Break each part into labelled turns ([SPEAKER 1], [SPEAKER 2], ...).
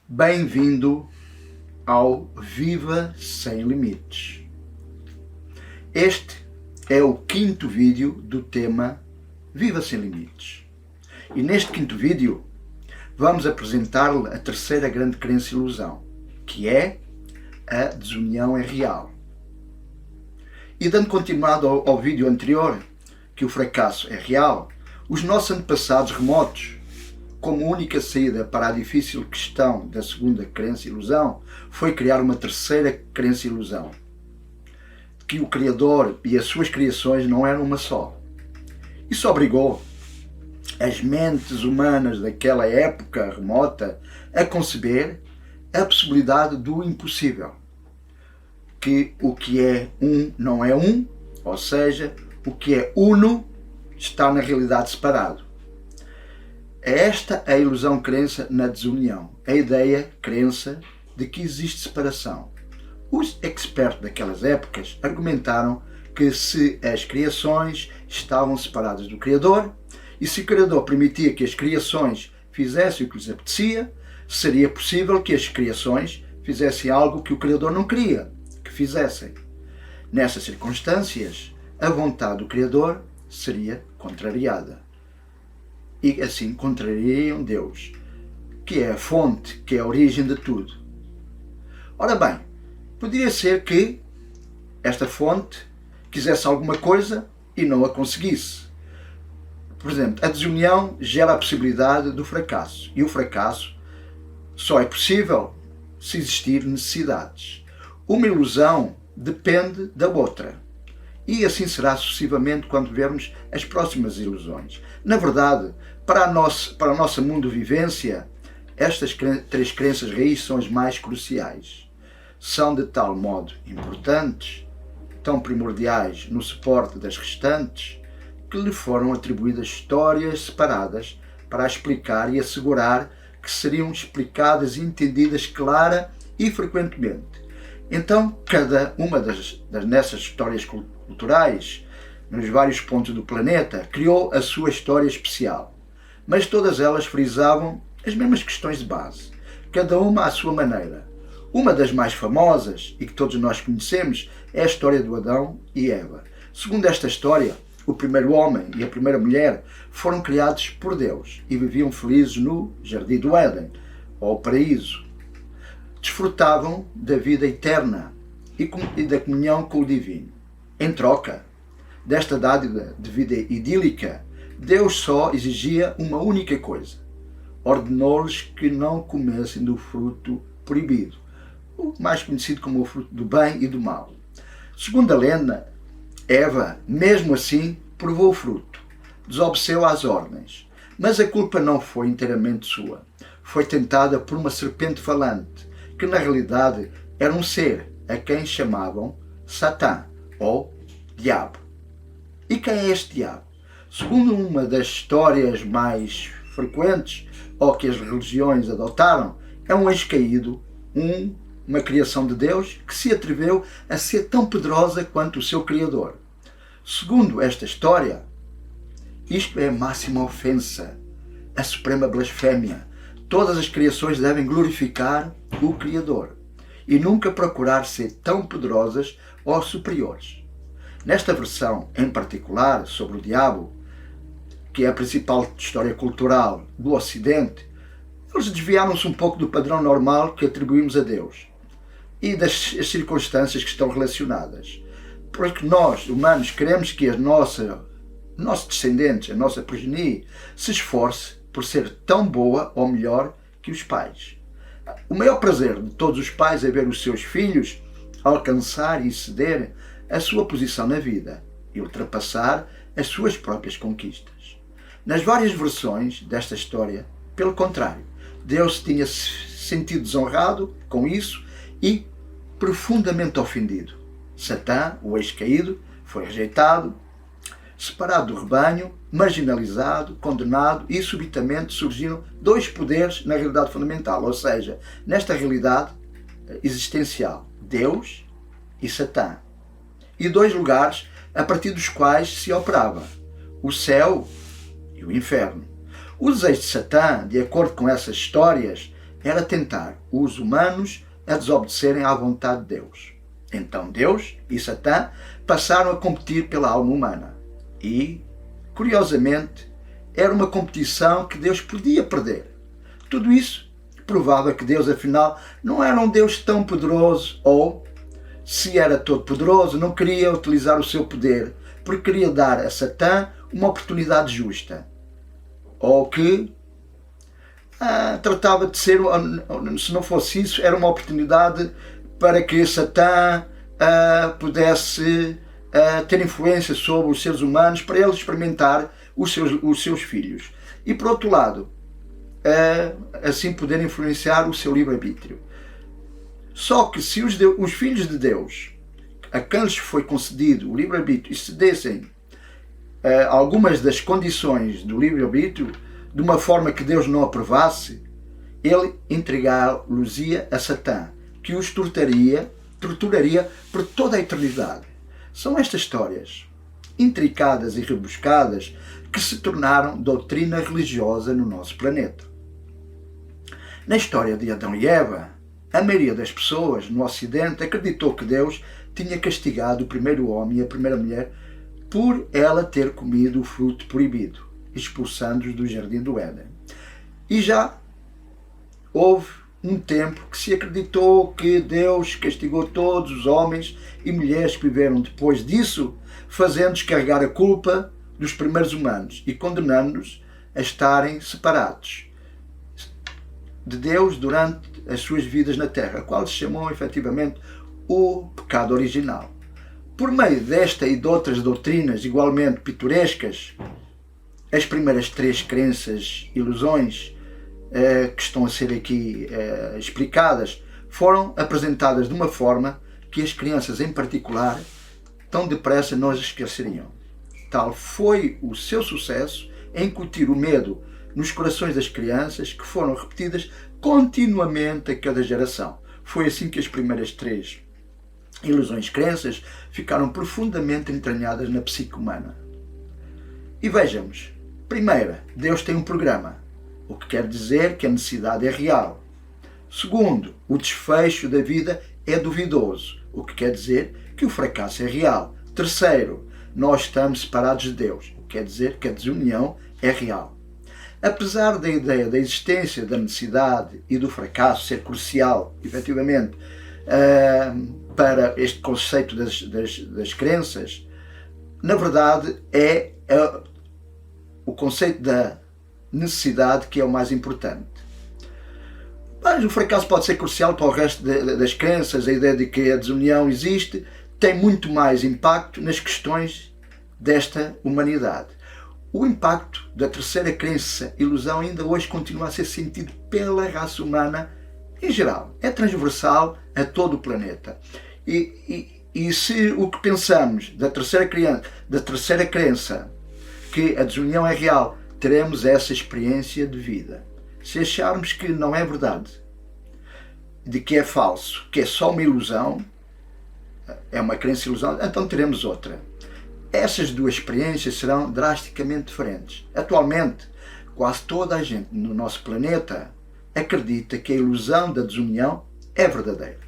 [SPEAKER 1] Bem-vindo ao Viva Sem Limites. Este é o quinto vídeo do tema Viva Sem Limites. E neste quinto vídeo vamos apresentar-lhe a terceira grande crença e ilusão, que é a desunião é real. E dando continuidade ao vídeo anterior, que o fracasso é real, os nossos antepassados remotos, como única saída para a difícil questão da segunda crença e ilusão, foi criar uma terceira crença e ilusão, que o Criador e as suas criações não eram uma só. Isso obrigou as mentes humanas daquela época remota a conceber a possibilidade do impossível, que o que é um não é um, ou seja, o que é uno está na realidade separado. É esta a ilusão-crença na desunião, a ideia-crença de que existe separação. Os expertos daquelas épocas argumentaram que se as criações estavam separadas do Criador e se o Criador permitia que as criações fizessem o que lhes apetecia, seria possível que as criações fizessem algo que o Criador não queria que fizessem. Nessas circunstâncias, a vontade do Criador seria contrariada. E assim contrariam Deus, que é a fonte, que é a origem de tudo. Ora bem, poderia ser que esta fonte quisesse alguma coisa e não a conseguisse. Por exemplo, a desunião gera a possibilidade do fracasso. E o fracasso só é possível se existir necessidades. Uma ilusão depende da outra. E assim será sucessivamente quando vermos as próximas ilusões. Na verdade, para a nossa mundo-vivência, estas três crenças raízes são as mais cruciais. São de tal modo importantes, tão primordiais no suporte das restantes, que lhe foram atribuídas histórias separadas para explicar e assegurar que seriam explicadas e entendidas clara e frequentemente. Então, cada uma dessas histórias culturais, nos vários pontos do planeta, criou a sua história especial. Mas todas elas frisavam as mesmas questões de base, cada uma à sua maneira. Uma das mais famosas, e que todos nós conhecemos, é a história do Adão e Eva. Segundo esta história, o primeiro homem e a primeira mulher foram criados por Deus e viviam felizes no Jardim do Éden, ou paraíso. Desfrutavam da vida eterna e da comunhão com o divino. Em troca desta dádiva de vida idílica, Deus só exigia uma única coisa: ordenou-lhes que não comessem do fruto proibido, o mais conhecido como o fruto do bem e do mal. Segundo a lenda, Eva, mesmo assim, provou o fruto, desobedeceu às ordens, mas a culpa não foi inteiramente sua. Foi tentada por uma serpente falante, que na realidade era um ser a quem chamavam Satã, ou Diabo. E quem é este Diabo? Segundo uma das histórias mais frequentes, ou que as religiões adotaram, é um anjo caído, uma criação de Deus, que se atreveu a ser tão poderosa quanto o seu Criador. Segundo esta história, isto é a máxima ofensa, a suprema blasfémia. Todas as criações devem glorificar o Criador e nunca procurar ser tão poderosas ou superiores. Nesta versão em particular sobre o diabo, que é a principal história cultural do Ocidente, eles desviaram-se um pouco do padrão normal que atribuímos a Deus e das circunstâncias que estão relacionadas. Porque nós, humanos, queremos que nossos descendentes, a nossa progenie, se esforce por ser tão boa ou melhor que os pais. O maior prazer de todos os pais é ver os seus filhos alcançar e exceder a sua posição na vida e ultrapassar as suas próprias conquistas. Nas várias versões desta história, pelo contrário, Deus tinha se sentido desonrado com isso e profundamente ofendido. Satã, o ex-caído, foi rejeitado, separado do rebanho, marginalizado, condenado e subitamente surgiram dois poderes na realidade fundamental, ou seja, nesta realidade existencial, Deus e Satã. E dois lugares a partir dos quais se operava, o céu e o inferno. O desejo de Satã, de acordo com essas histórias, era tentar os humanos a desobedecerem à vontade de Deus. Então Deus e Satã passaram a competir pela alma humana. E, curiosamente, era uma competição que Deus podia perder. Tudo isso provava que Deus, afinal, não era um Deus tão poderoso, ou, se era todo poderoso, não queria utilizar o seu poder, porque queria dar a Satã uma oportunidade justa. Ou que tratava de ser, se não fosse isso, era uma oportunidade para que Satã pudesse ter influência sobre os seres humanos, para ele experimentar os seus filhos. E por outro lado, assim poder influenciar o seu livre-arbítrio. Só que se os filhos de Deus, a quem lhes foi concedido o livre-arbítrio, excedessem algumas das condições do livre-arbítrio, de uma forma que Deus não aprovasse, ele entregá-los-ia a Satã, que os torturaria por toda a eternidade. São estas histórias intricadas e rebuscadas que se tornaram doutrina religiosa no nosso planeta. Na história de Adão e Eva, a maioria das pessoas no Ocidente acreditou que Deus tinha castigado o primeiro homem e a primeira mulher por ela ter comido o fruto proibido, expulsando-os do jardim do Éden. E já houve um tempo que se acreditou que Deus castigou todos os homens e mulheres que viveram depois disso, fazendo-os carregar a culpa dos primeiros humanos e condenando-os a estarem separados de Deus durante as suas vidas na Terra, a qual se chamou efetivamente o pecado original. Por meio desta e de outras doutrinas igualmente pitorescas, as primeiras três crenças, ilusões que estão a ser aqui explicadas, foram apresentadas de uma forma que as crianças em particular tão depressa não as esqueceriam. Tal foi o seu sucesso em incutir o medo nos corações das crianças, que foram repetidas continuamente a cada geração. Foi assim que as primeiras três ilusões crenças ficaram profundamente entranhadas na psique humana. E vejamos, primeira, Deus tem um programa, o que quer dizer que a necessidade é real. Segundo, o desfecho da vida é duvidoso, o que quer dizer que o fracasso é real. Terceiro, nós estamos separados de Deus, o que quer dizer que a desunião é real. Apesar da ideia da existência da necessidade e do fracasso ser crucial, efetivamente, para este conceito das crenças, na verdade é o conceito da necessidade que é o mais importante. Mas o fracasso pode ser crucial para o resto das crenças. A ideia de que a desunião existe tem muito mais impacto nas questões desta humanidade. O impacto da terceira crença, ilusão, ainda hoje continua a ser sentido pela raça humana em geral. É transversal a todo o planeta. E se o que pensamos da terceira crença, que a desunião é real, teremos essa experiência de vida. Se acharmos que não é verdade, de que é falso, que é só uma ilusão, é uma crença ilusão, então teremos outra. Essas duas experiências serão drasticamente diferentes. Atualmente, quase toda a gente no nosso planeta acredita que a ilusão da desunião é verdadeira.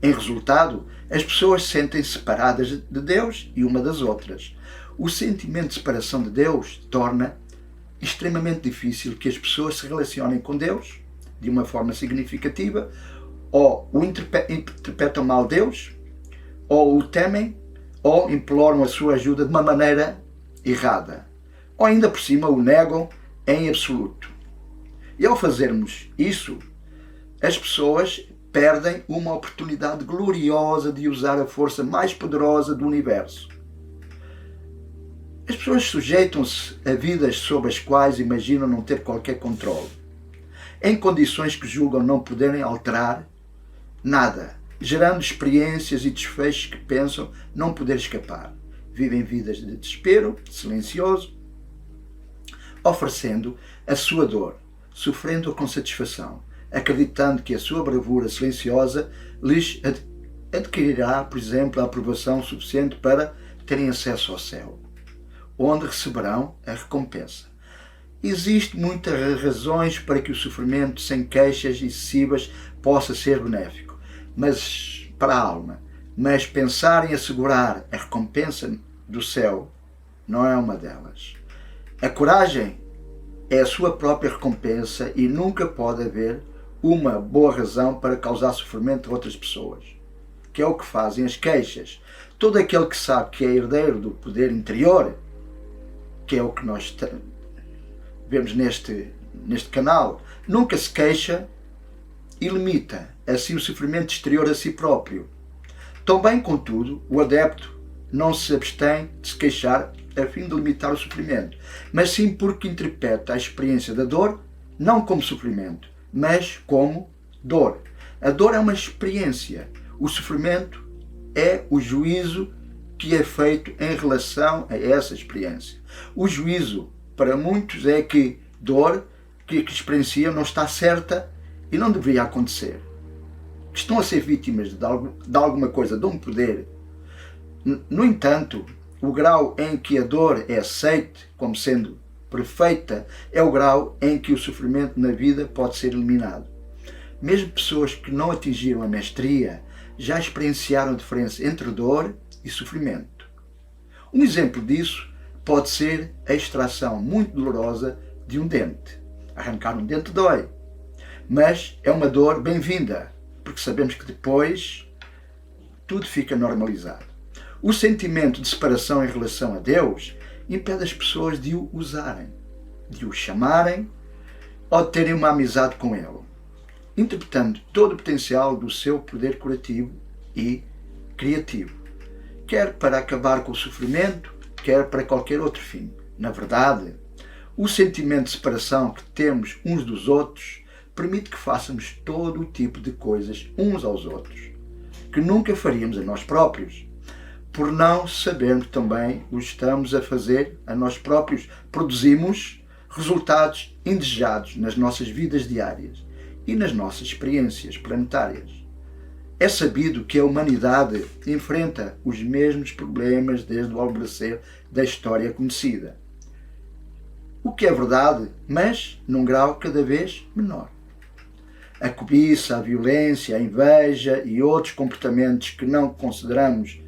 [SPEAKER 1] Em resultado, as pessoas sentem-se separadas de Deus e uma das outras. O sentimento de separação de Deus torna extremamente difícil que as pessoas se relacionem com Deus de uma forma significativa, ou o interpretam mal Deus, ou o temem, ou imploram a sua ajuda de uma maneira errada, ou ainda por cima o negam em absoluto. E ao fazermos isso, as pessoas perdem uma oportunidade gloriosa de usar a força mais poderosa do universo. As pessoas sujeitam-se a vidas sobre as quais imaginam não ter qualquer controle, em condições que julgam não poderem alterar nada, gerando experiências e desfechos que pensam não poder escapar. Vivem vidas de desespero silencioso, oferecendo a sua dor, sofrendo-a com satisfação, acreditando que a sua bravura silenciosa lhes adquirirá, por exemplo, a aprovação suficiente para terem acesso ao céu, onde receberão a recompensa. Existem muitas razões para que o sofrimento sem queixas excessivas possa ser benéfico, mas para a alma. Mas pensar em assegurar a recompensa do céu não é uma delas. A coragem é a sua própria recompensa e nunca pode haver uma boa razão para causar sofrimento a outras pessoas, que é o que fazem as queixas. Todo aquele que sabe que é herdeiro do poder interior, que é o que nós vemos neste canal, nunca se queixa e limita assim o sofrimento exterior a si próprio. Também, contudo, o adepto não se abstém de se queixar a fim de limitar o sofrimento, mas sim porque interpreta a experiência da dor não como sofrimento, mas como dor. A dor é uma experiência. O sofrimento é o juízo que é feito em relação a essa experiência. O juízo, para muitos, é que dor que experienciam não está certa e não deveria acontecer. Que estão a ser vítimas de alguma coisa, de um poder. No entanto, o grau em que a dor é aceite como sendo perfeita é o grau em que o sofrimento na vida pode ser eliminado. Mesmo pessoas que não atingiram a mestria já experienciaram a diferença entre dor e sofrimento. Um exemplo disso pode ser a extração muito dolorosa de um dente. Arrancar um dente dói, mas é uma dor bem-vinda, porque sabemos que depois tudo fica normalizado. O sentimento de separação em relação a Deus impede as pessoas de o usarem, de o chamarem ou de terem uma amizade com Ele, interpretando todo o potencial do seu poder curativo e criativo, quer para acabar com o sofrimento, quer para qualquer outro fim. Na verdade, o sentimento de separação que temos uns dos outros permite que façamos todo o tipo de coisas uns aos outros, que nunca faríamos a nós próprios. Por não sabermos também o que estamos a fazer a nós próprios, produzimos resultados indesejados nas nossas vidas diárias e nas nossas experiências planetárias. É sabido que a humanidade enfrenta os mesmos problemas desde o alvorecer da história conhecida. O que é verdade, mas num grau cada vez menor. A cobiça, a violência, a inveja e outros comportamentos que não consideramos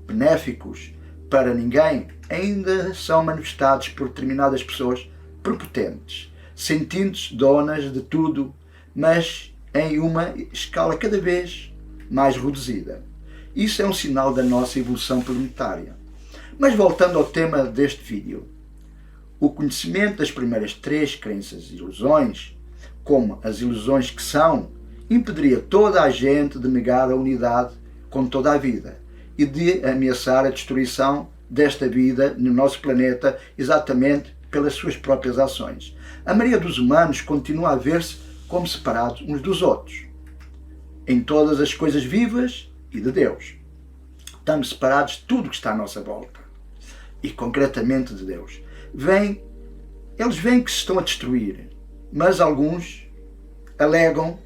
[SPEAKER 1] benéficos para ninguém ainda são manifestados por determinadas pessoas prepotentes, sentindo-se donas de tudo, mas em uma escala cada vez mais reduzida. Isso é um sinal da nossa evolução planetária. Mas voltando ao tema deste vídeo, o conhecimento das primeiras 3 crenças e ilusões, como as ilusões que são, impediria toda a gente de negar a unidade com toda a vida e de ameaçar a destruição desta vida no nosso planeta exatamente pelas suas próprias ações. A maioria dos humanos continua a ver-se como separados uns dos outros, em todas as coisas vivas e de Deus. Estamos separados de tudo que está à nossa volta, e concretamente de Deus. Eles veem que se estão a destruir, mas alguns alegam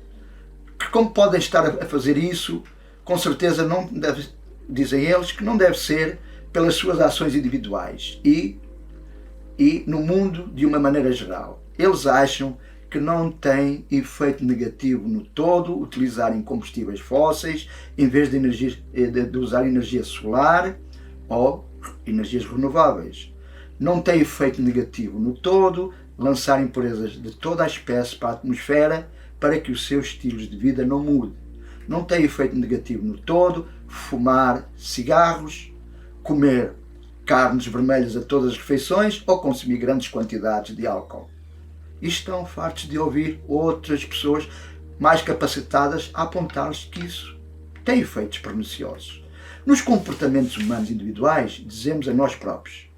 [SPEAKER 1] que como podem estar a fazer isso, com certeza não deve, dizem eles, que não deve ser pelas suas ações individuais e no mundo de uma maneira geral. Eles acham que não tem efeito negativo no todo utilizarem combustíveis fósseis em vez de usar energia solar ou energias renováveis. Não tem efeito negativo no todo lançar impurezas de toda a espécie para a atmosfera para que os seus estilos de vida não mudem. Não tem efeito negativo no todo fumar cigarros, comer carnes vermelhas a todas as refeições ou consumir grandes quantidades de álcool. E estão fartos de ouvir outras pessoas mais capacitadas a apontar-lhes que isso tem efeitos perniciosos. Nos comportamentos humanos individuais, dizemos a nós próprios,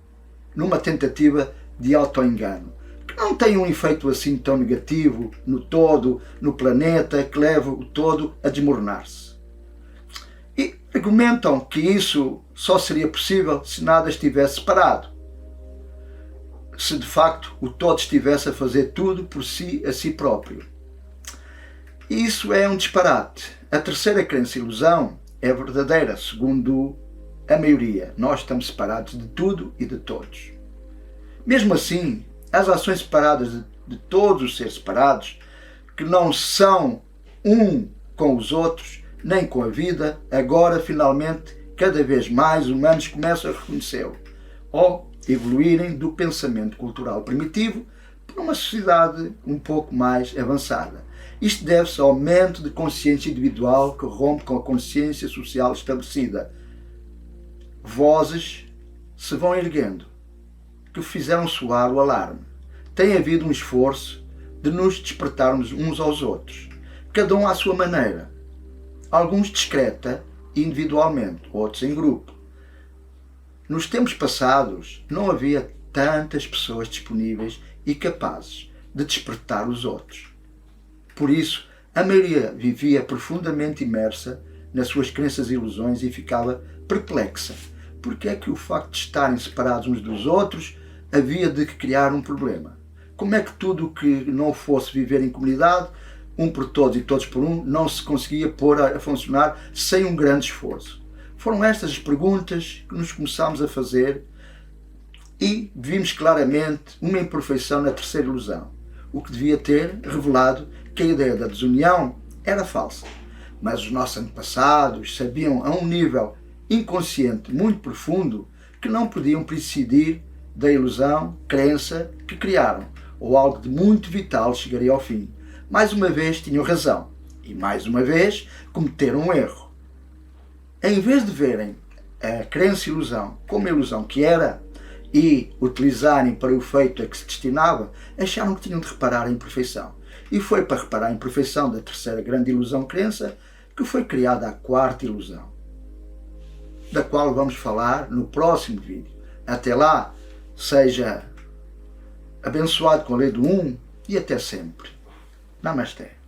[SPEAKER 1] numa tentativa de auto-engano, que não tem um efeito assim tão negativo no todo, no planeta, que leva o todo a desmoronar-se. E argumentam que isso só seria possível se nada estivesse separado. Se de facto o todo estivesse a fazer tudo por si, a si próprio. E isso é um disparate. A terceira crença e ilusão é verdadeira, segundo a maioria. Nós estamos separados de tudo e de todos. Mesmo assim, as ações separadas de todos os seres separados, que não são um com os outros, nem com a vida, agora finalmente cada vez mais humanos começam a reconhecê-lo, ou evoluírem do pensamento cultural primitivo para uma sociedade um pouco mais avançada. Isto deve-se ao aumento de consciência individual que rompe com a consciência social estabelecida. Vozes se vão erguendo, que fizeram soar o alarme. Tem havido um esforço de nos despertarmos uns aos outros, cada um à sua maneira. Alguns discreta e individualmente, outros em grupo. Nos tempos passados não havia tantas pessoas disponíveis e capazes de despertar os outros. Por isso, a maioria vivia profundamente imersa nas suas crenças e ilusões e ficava perplexa. Porque é que o facto de estarem separados uns dos outros havia de criar um problema? Como é que tudo o que não fosse viver em comunidade, um por todos e todos por um, não se conseguia pôr a funcionar sem um grande esforço? Foram estas as perguntas que nos começámos a fazer e vimos claramente uma imperfeição na terceira ilusão, o que devia ter revelado que a ideia da desunião era falsa. Mas os nossos antepassados sabiam a um nível inconsciente muito profundo que não podiam prescindir da ilusão, crença que criaram, ou algo de muito vital chegaria ao fim. Mais uma vez tinham razão e mais uma vez cometeram um erro. Em vez de verem a crença e ilusão como a ilusão que era e utilizarem para o efeito a que se destinava, acharam que tinham de reparar a imperfeição. E foi para reparar a imperfeição da terceira grande ilusão-crença que foi criada a quarta ilusão, da qual vamos falar no próximo vídeo. Até lá, seja abençoado com a lei do 1 e até sempre. Namastê.